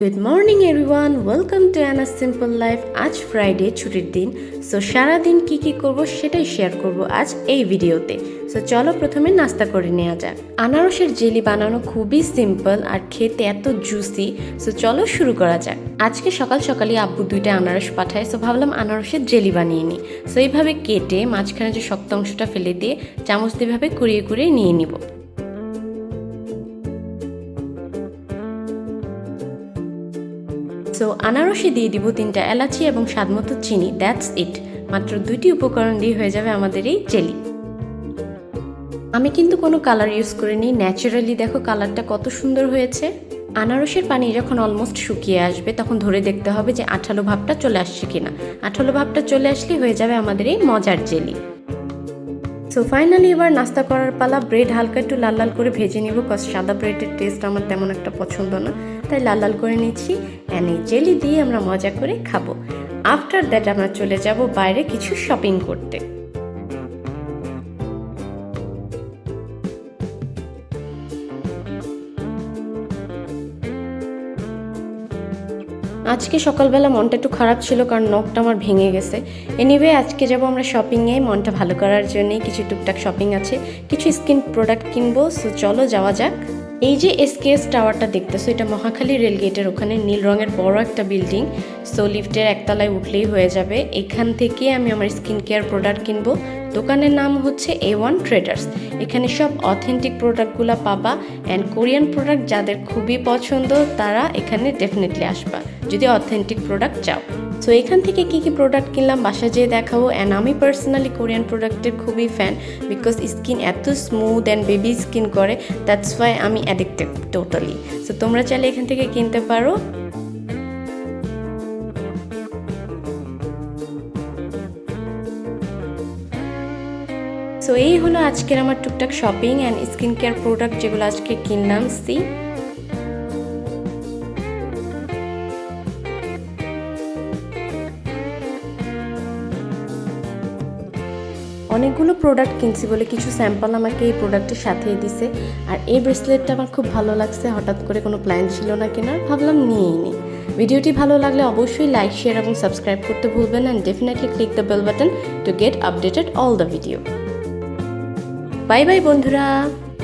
Good morning everyone, welcome to Anna simple life. আজ Friday, ছুটির দিন। সো সারাদিন কি করব সেটাই শেয়ার করব আজ এই ভিডিওতে। সো চলো প্রথমে নাস্তা করে নেওয়া যাক। আনারসের জেলি বানানো খুবই সিম্পল আর খেতে এত জুসি। সো চলো শুরু করা যাক। আজকে সকাল সকালই আব্বু 2টা আনারস পাঠায়, সো ভাবলাম আনারসের জেলি বানিয়ে নিই। সো এইভাবে কেটে মাঝখানে যে শক্ত অংশটা ফেলে দিয়ে চামচ দিয়ে ভাবে কুড়িয়ে কুড়িয়ে নিয়ে নিব। সো আনারসে দিয়ে দিব 3টা এলাচি এবং স্বাদমতো চিনি। That's it. মাত্র 2টি উপকরণ দিয়ে হয়ে যাবে আমাদের এই জেলি। আমি কিন্তু কোনো কালার ইউজ করিনি, ন্যাচারালি দেখো কালারটা কত সুন্দর হয়েছে। আনারসের পানি যখন অলমোস্ট শুকিয়ে আসবে তখন ধরে দেখতে হবে যে আঠালো ভাবটা চলে আসছে কিনা। আঠালো ভাবটা চলে আসলে হয়ে যাবে আমাদের এই মজার জেলি। সো ফাইনালি এবার নাস্তা করার পালা। ব্রেড হালকা একটু লাল লাল করে ভেজে নিব, কজ সাদা ব্রেডের টেস্ট আমার তেমন একটা পছন্দ না, তাই লাল লাল করে নিচ্ছি। অ্যান্ড এই জেলি দিয়ে আমরা মজা করে খাবো। আফটার দ্যাট আমরা চলে যাব বাইরে কিছু শপিং করতে। আজকে সকালবেলা মনটা একটু খারাপ ছিল কারণ নখটা আমার ভেঙে গেছে। এনিওয়ে আজকে যাব আমরা শপিংয়ে, মনটা ভালো করার জন্যে কিছু টুকটাক শপিং আছে, কিছু স্কিন প্রোডাক্ট কিনবো। সো চলো যাওয়া যাক। এই যে এসকেএস টাওয়ারটা দেখতেছো, এটা মহাখালী রেলগেটের ওখানে নীল রঙের বড় একটা বিল্ডিং। সো লিফটের একতলায় উঠলেই হয়ে যাবে। এখান থেকে আমি আমার স্কিন কেয়ার প্রোডাক্ট কিনবো। দোকানের নাম হচ্ছে A1 ট্রেডার্স। এখানে সব অথেন্টিক প্রোডাক্টগুলো পাবা। অ্যান্ড কোরিয়ান প্রোডাক্ট যাদের খুবই পছন্দ তারা এখানে ডেফিনেটলি আসবা যদি অথেন্টিক প্রোডাক্ট চাও। সো এখান থেকে কি প্রোডাক্ট কিনলাম বাসায় যেয়ে দেখাবো। অ্যান্ড আমি পার্সোনালি কোরিয়ান প্রোডাক্টের খুবই ফ্যান, বিকজ স্কিন এত স্মুথ অ্যান্ড বেবি স্কিন করে, দ্যাটস ওয়াই আমি অ্যাডিক্টেড টোটালি। সো তোমরা চাইলে এখান থেকে কিনতে পারো। সো এই হলো আজকের আমার টুকটাক shopping and skin care product যেগুলো আজকে কিনলাম। অনেকগুলো প্রোডাক্ট কিনছি বলে কিছু স্যাম্পল আমাকে এই প্রোডাক্টের সাথেই দিছে। আর এই ব্রেসলেটটা আমার খুব ভালো লাগছে, হঠাৎ করে কোনো প্ল্যান ছিল না কেনার, ভাবলাম নিয়েই নিই। ভিডিওটি ভালো লাগলে অবশ্যই লাইক, শেয়ার এবং সাবস্ক্রাইব করতে ভুলবেন। And definitely click the bell button to get updated all the video. Bye bye বন্ধুরা।